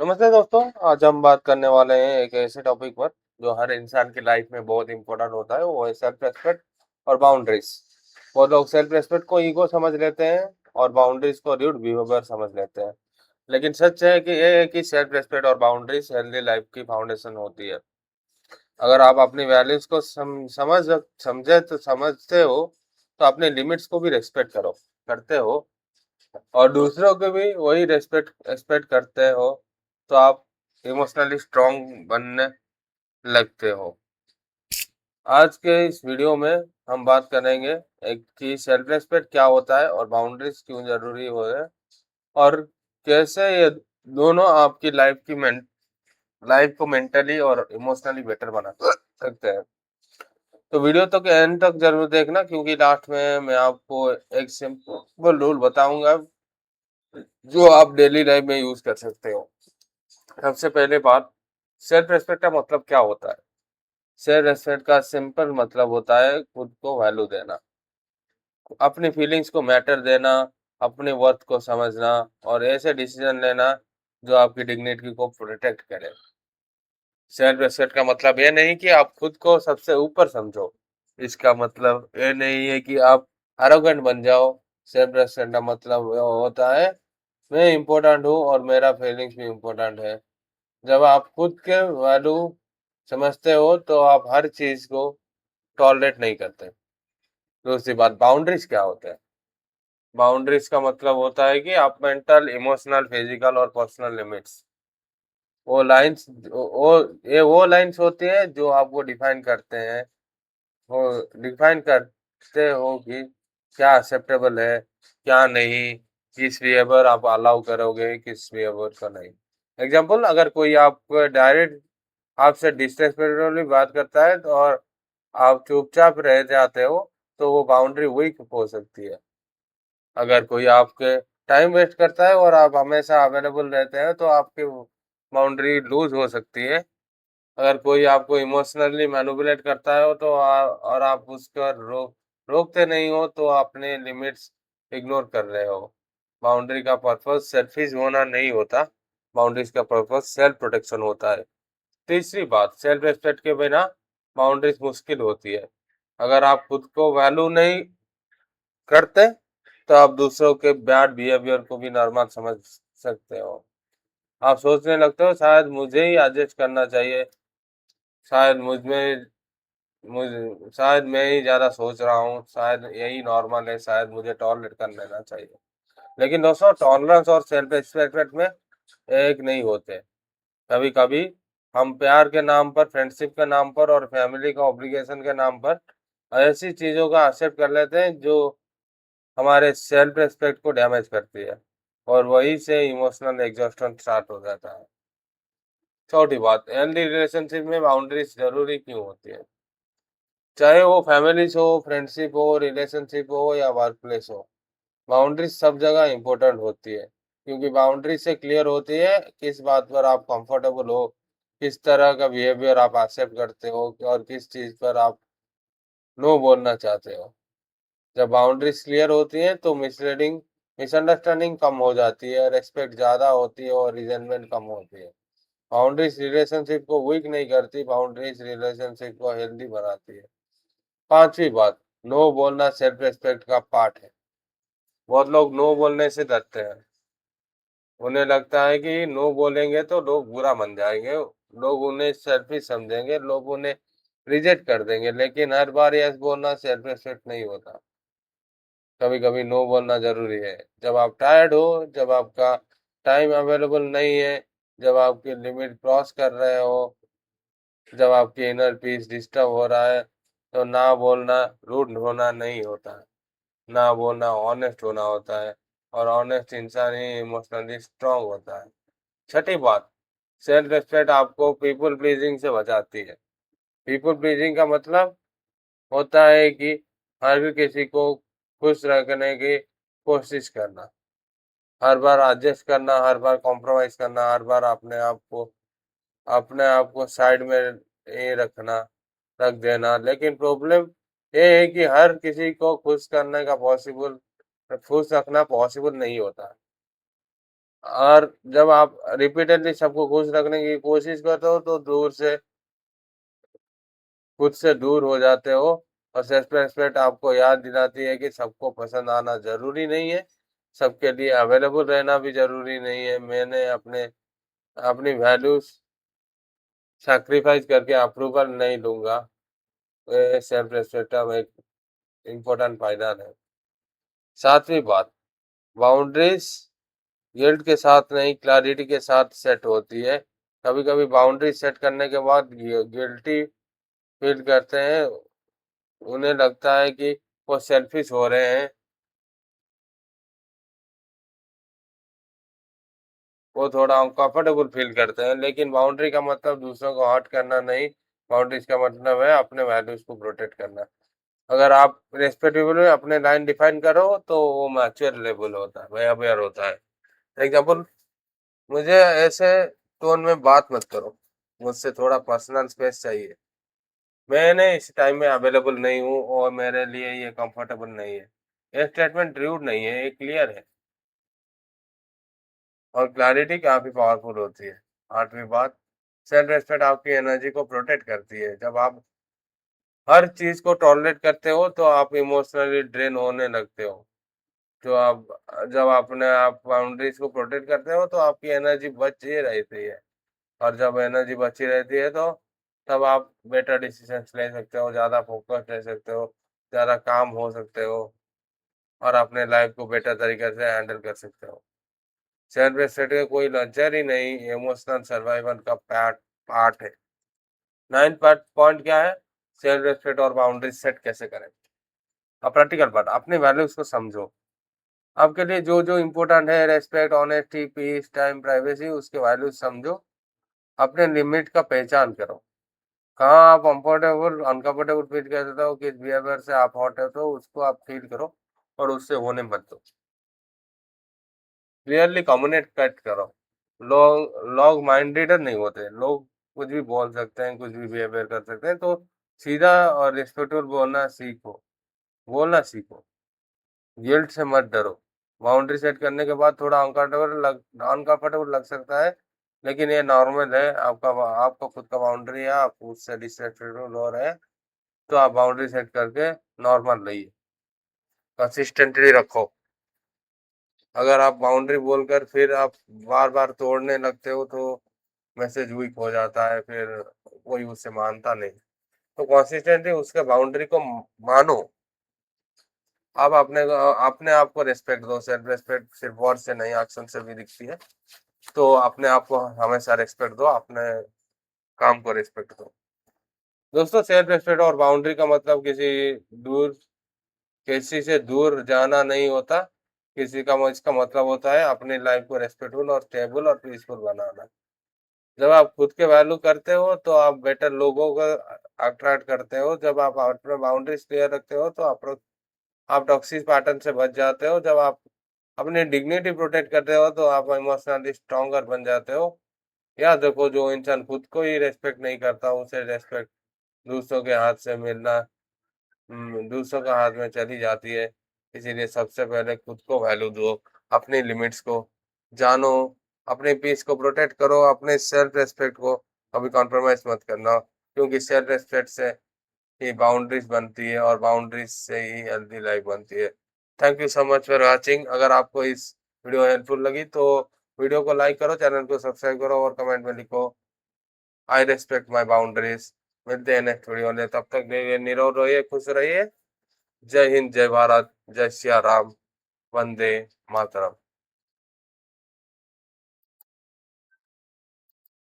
नमस्ते दोस्तों। आज हम बात करने वाले हैं एक ऐसे टॉपिक पर जो हर इंसान की लाइफ में बहुत इंपॉर्टेंट होता है। वो है सेल्फ रेस्पेक्ट और बाउंड्रीज। बहुत लोग सेल्फ रेस्पेक्ट को ईगो समझ लेते हैं और बाउंड्रीज को रूड बिहेवियर समझ लेते हैं। लेकिन सच है कि ये है कि सेल्फ रेस्पेक्ट और बाउंड्रीज हेल्दी लाइफ की फाउंडेशन होती है। अगर आप अपनी वैल्यूज को समझते हो तो अपने लिमिट्स को भी रेस्पेक्ट करो करते हो और दूसरों को भी वही रेस्पेक्ट एक्सपेक्ट करते हो तो आप इमोशनली स्ट्रांग बनने लगते हो। आज के इस वीडियो में हम बात करेंगे एक कि सेल्फ रेस्पेक्ट क्या होता है और बाउंड्रीज क्यों जरूरी हो है और कैसे ये दोनों आपकी लाइफ को मेंटली और इमोशनली बेटर बना सकते हैं। तो वीडियो तक एंड तक जरूर देखना क्योंकि लास्ट में मैं आपको एक सिंपल रूल बताऊंगा जो आप डेली लाइफ में यूज कर सकते हो। सबसे पहले बात, सेल्फ रेस्पेक्ट का मतलब क्या होता है। सेल्फ रेस्पेक्ट का सिंपल मतलब होता है खुद को वैल्यू देना, अपनी फीलिंग्स को मैटर देना, अपने वर्थ को समझना और ऐसे डिसीजन लेना जो आपकी डिग्निटी को प्रोटेक्ट करे। सेल्फ रेस्पेक्ट का मतलब ये नहीं कि आप खुद को सबसे ऊपर समझो। इसका मतलब ये नहीं है कि आप एरोगेंट बन जाओ। सेल्फ रेस्पेक्ट का मतलब ये होता है मैं इम्पोर्टेंट हूँ और मेरा फीलिंग्स भी इम्पोर्टेंट है। जब आप खुद के वैल्यू समझते हो तो आप हर चीज को टॉलरेट नहीं करते। दूसरी बात, बाउंड्रीज क्या होते हैं। बाउंड्रीज का मतलब होता है कि आप मेंटल, इमोशनल, फिजिकल और पर्सनल लिमिट्स, वो लाइंस होती है जो आपको डिफाइन करते हैं। वो डिफाइन करते हो कि क्या एक्सेप्टेबल है, क्या नहीं, किस बिहेवियर आप अलाउ करोगे, किस बिहेवियर का नहीं। एग्जाम्पल, अगर कोई आप डायरेक्ट आपसे डिसरेस्पेक्टफुली बात करता है तो और आप चुपचाप रह जाते हो तो वो बाउंड्री वीक हो सकती है। अगर कोई आपके टाइम वेस्ट करता है और आप हमेशा अवेलेबल रहते हैं तो आपकी बाउंड्री लूज हो सकती है। अगर कोई आपको इमोशनली मैनिपुलेट करता है तो और आप उसका रोकते नहीं हो तो अपने लिमिट्स इग्नोर कर रहे हो। बाउंड्री का पर्पस सेल्फिश होना नहीं होता, बाउंड्रीज का पर्पस सेल्फ प्रोटेक्शन होता है। तीसरी बात, सेल्फ रिस्पेक्ट के बिना बाउंड्रीज मुश्किल होती है। अगर आप खुद को वैल्यू नहीं करते तो आप दूसरों के बैड बिहेवियर को भी नॉर्मल समझ सकते हो। आप सोचने लगते हो शायद मुझे ही एडजस्ट करना चाहिए, शायद शायद मैं ही ज्यादा सोच रहा हूँ, शायद यही नॉर्मल है, शायद मुझे टॉलरेट कर लेना चाहिए। लेकिन दोस्तों, टॉलरेंस और सेल्फ रिस्पेक्ट में एक नहीं होते। कभी कभी हम प्यार के नाम पर, फ्रेंडशिप के नाम पर और फैमिली का ऑब्लिगेशन के नाम पर ऐसी चीजों का एक्सेप्ट कर लेते हैं जो हमारे सेल्फ रिस्पेक्ट को डैमेज करती है और वहीं से इमोशनल एग्जॉस्टन स्टार्ट हो जाता है। चौथी बात, हेल्दी रिलेशनशिप में बाउंड्रीज जरूरी क्यों होती है। चाहे वो फैमिलीज हो, फ्रेंडशिप हो, रिलेशनशिप हो या वर्क प्लेस हो, बाउंड्रीज सब जगह इम्पोर्टेंट होती है क्योंकि बाउंड्री से क्लियर होती है किस बात पर आप कंफर्टेबल हो, किस तरह का बिहेवियर आप एक्सेप्ट करते हो और किस चीज पर आप नो बोलना चाहते हो। जब बाउंड्रीज क्लियर होती हैं तो मिसअंडरस्टैंडिंग कम हो जाती है, रेस्पेक्ट ज्यादा होती है और रिजेंटमेंट कम होती है। बाउंड्रीज रिलेशनशिप को वीक नहीं करती, बाउंड्रीज रिलेशनशिप को हेल्दी बनाती है। पांचवी बात, नो बोलना सेल्फ रेस्पेक्ट का पार्ट है। बहुत लोग नो बोलने से डरते हैं। उन्हें लगता है कि नो बोलेंगे तो लोग बुरा मान जाएंगे, लोग उन्हें सेल्फिश समझेंगे, लोग उन्हें रिजेक्ट कर देंगे। लेकिन हर बार यस बोलना सेल्फ रेस्पेक्ट नहीं होता। कभी कभी नो बोलना जरूरी है जब आप टायर्ड हो, जब आपका टाइम अवेलेबल नहीं है, जब आपकी लिमिट क्रॉस कर रहे हो, जब आपकी इनर पीस डिस्टर्ब हो रहा है। तो ना बोलना रूड होना नहीं होता है, ना बोलना ऑनेस्ट होना होता है और ऑनेस्ट इंसान ही इमोशनली स्ट्रांग होता है। छठी बात, सेल्फ रिस्पेक्ट आपको पीपल प्लीजिंग से बचाती है। पीपल प्लीजिंग का मतलब होता है कि हर किसी को खुश रखने की कोशिश करना, हर बार एडजस्ट करना, हर बार कॉम्प्रोमाइज करना, हर बार अपने आप को साइड में ये रख देना। लेकिन प्रॉब्लम ये है कि हर किसी को खुश रखना पॉसिबल नहीं होता। और जब आप रिपीटेडली सबको खुश रखने की कोशिश करते हो तो दूर से खुद से दूर हो जाते हो। और सेल्फ रिस्पेक्ट आपको याद दिलाती है कि सबको पसंद आना ज़रूरी नहीं है, सबके लिए अवेलेबल रहना भी ज़रूरी नहीं है। मैंने अपनी वैल्यूज़ सैक्रिफाइस करके अप्रूवल नहीं लूँगा। ये सेल्फ रिस्पेक्ट का एक इम्पोर्टेंट पायदान है। 7वीं बात, बाउंड्रीज़ गिल्ट के साथ नहीं, क्लैरिटी के साथ सेट होती है। कभी-कभी बाउंड्री सेट करने के बाद गिल्टी फील करते हैं, उन्हें लगता है कि वो सेल्फिश हो रहे हैं। वो थोड़ा अनकंफर्टेबल फील करते हैं, लेकिन बाउंड्री का मतलब दूसरों को हर्ट करना नहीं, बाउंड्रीज का मतलब है अपने वैल्यूज को प्रोटेक्ट करना। अगर आप रेस्पेक्टेबल में अपने लाइन डिफाइन करो तो वो मैच्योर लेवल होता है, अवेयर होता है। एग्जाम्पल, मुझे ऐसे टोन में बात मत करो, मुझसे थोड़ा पर्सनल स्पेस चाहिए, मैंने इस टाइम में अवेलेबल नहीं हूँ और मेरे लिए ये कंफर्टेबल नहीं है। ये स्टेटमेंट रूड नहीं है, ये क्लियर है। और क्लैरिटी काफी पावरफुल होती है। 8वीं बात, सेल्फ रिस्पेक्ट आपकी एनर्जी को प्रोटेक्ट करती है। जब आप हर चीज को टॉलरेट करते हो तो आप इमोशनली ड्रेन होने लगते हो। जो आप जब अपने आप बाउंड्रीज को प्रोटेक्ट करते हो तो आपकी एनर्जी बची रहती है। और जब एनर्जी बची रहती है तो तब आप बेटर डिसीजंस ले सकते हो, ज़्यादा फोकस ले सकते हो, ज़्यादा काम हो सकते हो और अपने लाइफ को बेटर तरीके से हैंडल कर सकते हो। सेल्फ रिस्पेक्ट का कोई लग्जरी नहीं, इमोशनल सर्वाइवल का पार्ट पार्ट है। 9 पार्ट पॉइंट क्या है? सेल्फ रिस्पेक्ट और बाउंड्रीज सेट कैसे करें। अब प्रैक्टिकल पार्ट, अपने वैल्यूज को समझो। आपके लिए जो जो इम्पोर्टेंट है, respect, honesty, peace, time, privacy, उसके वैल्यूज समझो। अपने लिमिट का पहचान करो। कहाँ आप कंफर्टेबल अनकंफर्टेबल फील करते हो, किस बिहेवियर से आप हॉट है तो उसको आप फील करो और उससे होने मत दो। क्लियरली कम्युनिकेट करो। लोग लोग माइंड रीडर नहीं होते, लोग कुछ भी बोल सकते हैं, कुछ भी बिहेवियर कर सकते हैं। तो सीधा और रिस्पेक्टफुल बोलना सीखो, गिल्ट से मत डरो। बाउंड्री सेट करने के बाद थोड़ा अनकंफर्टेबल लग सकता है, लेकिन ये नॉर्मल है। आपका खुद का बाउंड्री है, आप उससे डिसरेस्पेक्टफुल हो रहे हैं, तो आप बाउंड्री सेट करके नॉर्मल रहिए, कंसिस्टेंटली रखो। अगर आप बाउंड्री बोलकर फिर आप बार-बार तोड़ने लगते हो तो मैसेज वीक हो जाता है, फिर कोई उसे मानता नहीं। तो कंसिस्टेंटली उसके बाउंड्री को मानो। आप अपने आप को रिस्पेक्ट दो। सेल्फ रिस्पेक्ट सिर्फ वर्ड से नहीं, एक्शन से भी दिखती है। तो अपने आप को हमेशा रिस्पेक्ट दो, अपने काम को रिस्पेक्ट दो। दोस्तों, सेल्फ रिस्पेक्ट और बाउंड्री का मतलब किसी से दूर जाना नहीं होता। इसका मतलब होता है अपनी लाइफ को रेस्पेक्टफुल और स्टेबल और पीसफुल बनाना। जब आप खुद के वैल्यू करते हो तो आप बेटर लोगों को अट्रैक्ट करते हो। जब आप अपने बाउंड्रीज क्लियर रखते हो तो आप टॉक्सिक पैटर्न से बच जाते हो। जब आप अपनी डिग्निटी प्रोटेक्ट करते हो तो आप इमोशनली स्ट्रॉन्गर बन जाते हो। याद रखो, जो इंसान खुद को ही रेस्पेक्ट नहीं करता, उसे रेस्पेक्ट दूसरों के हाथ से मिलना दूसरों के हाथ में चली जाती है। इसीलिए सबसे पहले खुद को वैल्यू दो, अपनी लिमिट्स को जानो, अपने पीस को प्रोटेक्ट करो, अपने सेल्फ रिस्पेक्ट को कभी कॉम्प्रोमाइज मत करना, क्योंकि सेल्फ रिस्पेक्ट से ही बाउंड्रीज बनती है और बाउंड्रीज से ही हेल्दी लाइफ बनती है। Thank you so much for watching. अगर आपको इस वीडियो हेल्पफुल लगी तो वीडियो को लाइक करो, चैनल को सब्सक्राइब करो और कमेंट में लिखो आई रेस्पेक्ट माई बाउंड्रीज। मिलते हैं नेक्स्ट वीडियो में, तब तक के लिए निरोग रहिए, खुश रहिए। जय हिंद, जय भारत, जय सिया राम, वंदे मातरम।